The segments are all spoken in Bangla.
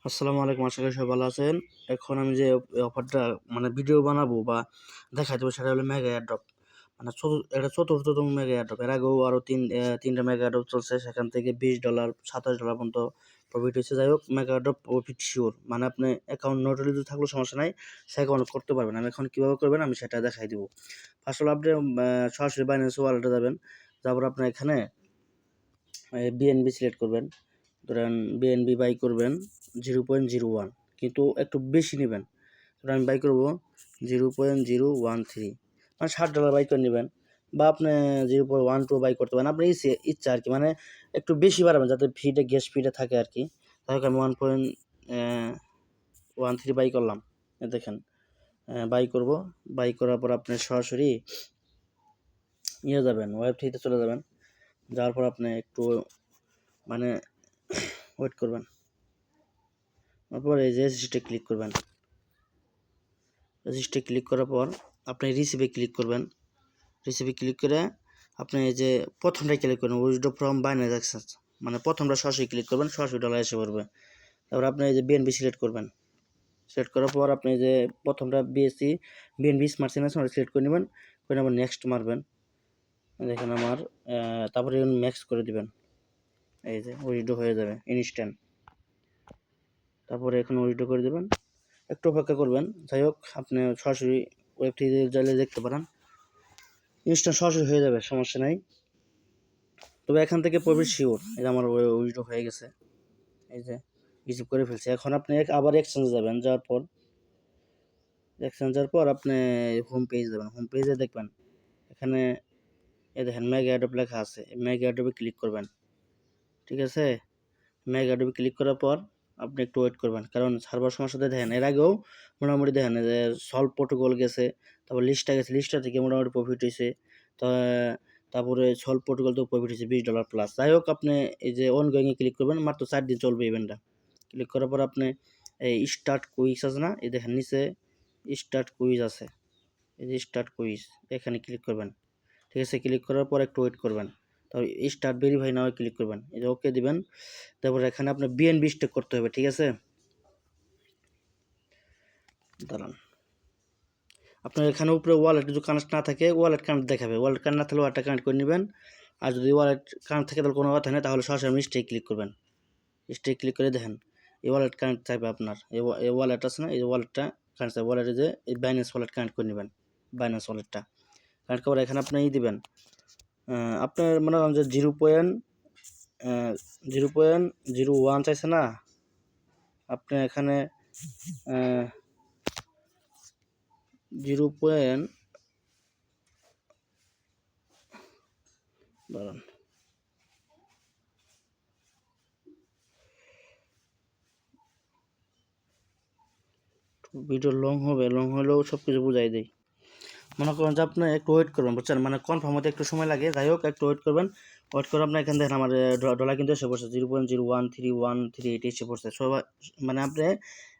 আসসালামু আলাইকুম, আশা করি সবাই ভালো আছেন। এখন আমি যে অফারটা ভিডিও বানাবো বা দেখাই দেবো সেটা হলো মেগা এয়ারড্রপ। এটা চতুর্থতম মেগা এয়ারড্রপ। এর আগেও আরও তিনটা মেগা এয়ারড্রপ চলছে, সেখান থেকে $20 $27 পর্যন্ত প্রফিট হয়েছে। যাই হোক, মেগা এয়ারড্রপ প্রফিট শিওর, আপনি অ্যাকাউন্ট নোটারিতে থাকলেও সমস্যা নাই, সে অ্যাকাউন্ট করতে পারবেন। আমি এখন কীভাবে করবেন আমি সেটা দেখাই দিব। ফার্স্ট হলো আপনি সরাসরি বাইন্যান্স ওয়ালেটে যাবেন। তারপর আপনি এখানে বিএনবি সিলেক্ট করবেন। ধরেন বিএনবি বাই করবেন 0.01, কিন্তু একটু বেশি নেবেন। ধরেন আমি বাই করবো 0.013, $60 বাই করে নেবেন, বা আপনি 0.12 বাই করতে পারেন, আপনার ইচ্ছা আর কি। একটু বেশি বাড়াবেন যাতে গ্যাস ফিটা থাকে আর কি। তাহলে আমি 1.13 বাই করলাম। দেখেন, বাই করব। বাই করার পর আপনি সরাসরি যাবেন, ওয়েবসাইটে চলে যাবেন। যাওয়ার পর আপনি একটু ওয়েট করবেন। তারপর এই যে রেজিস্ট্রে ক্লিক করবেন। রেজিস্ট্রে ক্লিক করার পর আপনি রিসিভে ক্লিক করবেন। রিসিভে ক্লিক করে আপনি এই যে প্রথমটাই ক্লিক করবেন, উইথড্র ফ্রম বাইন্যান্স অ্যাক্সেস, প্রথমটা সরাসরি ক্লিক করবেন, সরাসরি ডলার এসে পড়বে। তারপর আপনি এই যে বিএনবি সিলেক্ট করবেন। সিলেক্ট করার পর আপনি যে প্রথমটা বিএনবি স্মার্ট চেইন সিলেক্ট করে নেবেন, করে আবার নেক্সট মারবেন। দেখেন আমার তারপরে ম্যাক্স করে দিবেন। এই যে উইথড্র হয়ে যাবে ইনস্ট্যান্ট। তারপরে এখন উইথড্র করে দেবেন, একটু অপেক্ষা করবেন। যাই হোক, আপনি সরাসরি ওয়েবসাইটে চাইলে দেখতে পারেন, ইনস্ট্যান্ট সরাসরি হয়ে যাবে, সমস্যা নাই। তবে এখান থেকে প্রফিট শিওর। এই যে আমার উইথড্র হয়ে গেছে, এই যে রিসিভ করে ফেলছি। এখন আপনি আবার এক্সচেঞ্জে যাবেন। যাওয়ার পর আপনি হোম পেজ যাবেন। হোম পেজে দেখবেন এখানে এই দেখেন মেগা এয়ারড্রপ লেখা আছে, মেগা এয়ারড্রপে ক্লিক করবেন। ঠিক আছে, মেগা এয়ারড্রপে ক্লিক করার পর আপনি একটু ওয়েট করবেন, কারণ সার্ভার সমস্যাতে দেখেন এর আগেও মোটামুটি দেখেন যে সলভ প্রোটোকল গেছে, তারপর লিস্টটা গেছে, লিস্টটা থেকে মোটামুটি প্রফিট হয়েছে। তারপরে সলভ প্রোটোকল তো প্রফিট হয়েছে $20 প্লাস। যাই হোক, আপনি এই যে অনগোয়িংয়ে ক্লিক করবেন, মাত্র 4 দিন চলবে ইভেন্টটা। ক্লিক করার পর আপনি এই স্টার্ট কুইজ আছে না, এই দেখেন নিচে স্টার্ট কুইজ আছে, এই যে স্টার্ট কুইজ, এখানে ক্লিক করবেন। ঠিক আছে, ক্লিক করার পর একটু ওয়েট করবেন। তারপর স্টার্ট ভেরিফাই নাও ক্লিক করবেন, এই যে ওকে দিবেন। তারপর এখানে আপনার বিএনবি স্টেক করতে হবে। ঠিক আছে, দাঁড়ান, আপনার এখানে উপরে ওয়ালেট যদি কানেক্ট না থাকে, ওয়ালেট কানেক্ট দেখাবে। ওয়ালেট কানেক্ট না থাকলে ওয়ালেটটা কানেক্ট করে নেবেন। আর যদি ওয়ালেট কানেক্ট থাকে তাহলে কোনো কথা নেই, তাহলে সরাসরি আপনি স্টেক ক্লিক করবেন। স্টেক ক্লিক করে দেখেন এই ওয়ালেট কানেক্ট থাকবে আপনার। এই ওয়ালেট আছে না, এই ওয়ালেটটা কানেক্ট থাকবে। ওয়ালেটে যে এই বাইন্যান্স ওয়ালেট কানেক্ট করে নেবেন। বাইন্যান্স ওয়ালেটটা কানেক্ট করে এখানে আপনি দিবেন। আপনার মনে করেন যে 0.01 চাইছে না, আপনি এখানে 0. দাঁড়ান, ভিডিও লং হবে, লং হলেও সব কিছু বুঝাই দেয়। মনে করেন যে আপনি একটু ওয়েট করবেন, বুঝছেন, কনফার্ম হতে একটু সময় লাগে। যাই হোক, একটু ওয়েট করবেন। ওয়েট করে আপনার এখানে দেখেন আমার ডলার কিন্তু এসে পড়ছে 0.01313 এসে পড়ছে। সবাই আপনি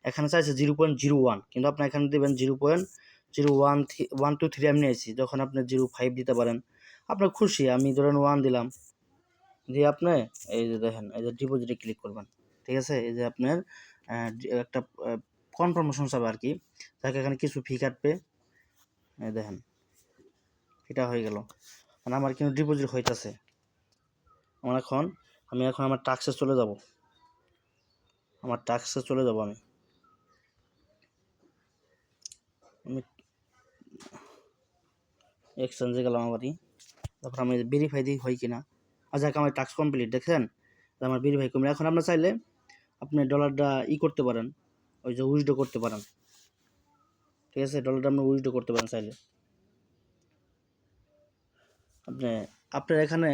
এখানে চাইছে 0.01, কিন্তু আপনি এখানে দেবেন 0.013 আমি নিয়েছি। যখন আপনি 0.5 দিতে পারেন, আপনার খুশি। আমি ধরেন 1 দিলাম, দিয়ে আপনি এই যে দেখেন এই যে ডিপোজিটে ক্লিক করবেন। ঠিক আছে, এই যে আপনার একটা কনফার্মেশন চাবে আর কি, তাকে এখানে কিছু ফি কাটবে। এই দেখেন এটা হয়ে গেল, আমার কিন্তু ডিপোজিট হইতেছে। আমি এখন আমার টাস্কে চলে যাব। আমি এক্সচেঞ্জে গেলাম আবারই। তারপর আমি ভেরিফাই দিই হয় কিনা। আচ্ছা, আমার টাস্ক কমপ্লিট, দেখছেন আমার ভেরিফাই কমপ্লিট। এখন আপনার চাইলে আপনি ডলারটা করতে পারেন, ওই যে উইথড্র করতে পারেন। ঠিক আছে, ডলারটা আপনি উইথড্র করতে পারেন চাইলে। আপনার এখানে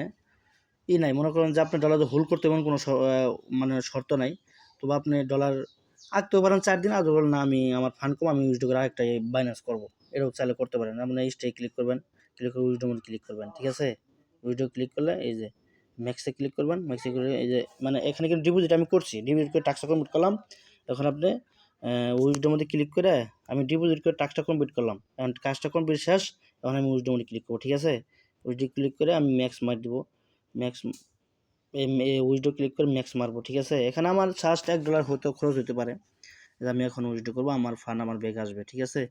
নাই, মনে করেন যে আপনি ডলার হোল্ড করতে পারেন, কোনো শর্ত নাই। তবে আপনি ডলার আঁকতেও পারেন 4 দিন, আর বলেন না আমি আমার ফান্ড কম, আমি উইথড্র করে আরেকটা বাইন্যান্স করবো, এটাও চাইলে করতে পারেন। আপনি স্টে ক্লিক করবেন, ক্লিক করে উইথড্র মোড ক্লিক করবেন। ঠিক আছে, উইথড্র ক্লিক করলে এই যে ম্যাক্সে ক্লিক করবেন। ম্যাক্সে করে এই যে এখানে কিন্তু ডিপোজিট আমি করছি, ডিপোজিট করে টাস্কটা কমপ্লিট করলাম। এখন আপনি উইথড্র মধ্যে ক্লিক করে আমি ডিপোজিট করে টাস্কটা কমপ্লিট করলাম। এখন কাজটা কমপ্লিট শেষ, এখন আমি উইথড্র মধ্যে ক্লিক করবো। ঠিক আছে, উইথড্র ক্লিক করে আমি ম্যাক্স মার দিব। ম্যাক্স উইথড্র ক্লিক করে ম্যাক্স মারবো, ঠিক আছে। এখানে আমার জাস্ট $1 হতে খরচ হতে পারে, যে আমি এখন উইথড্র করবো, আমার ফান্ড আমার ব্যাগ আসবে, ঠিক আছে।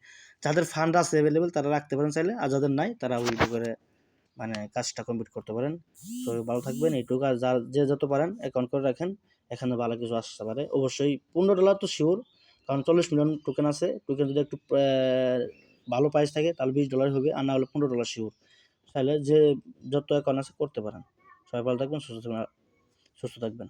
যাদের ফান্ড আছে অ্যাভেলেবেল তারা রাখতে পারেন চাইলে, আর যাদের নাই তারা উইথড্র করে মানে কাজটা কমপ্লিট করতে পারেন। তো ভালো থাকবেন এইটুকু, আর যার যে যত পারেন অ্যাকাউন্ট করে রাখেন, এখানে ভালো কিছু আসতে পারে। অবশ্যই $15 তো শিওর, কারণ 40 মিলিয়ন টোকেন আছে। টোকেন যদি একটু ভালো প্রাইস থাকে তাহলে $20 হবে, আর না হলে $15 শিওর। তাহলে যে যত অ্যাকাউন্ট আছে করতে পারেন। সবাই ভালো থাকবেন, সুস্থ থাকবেন।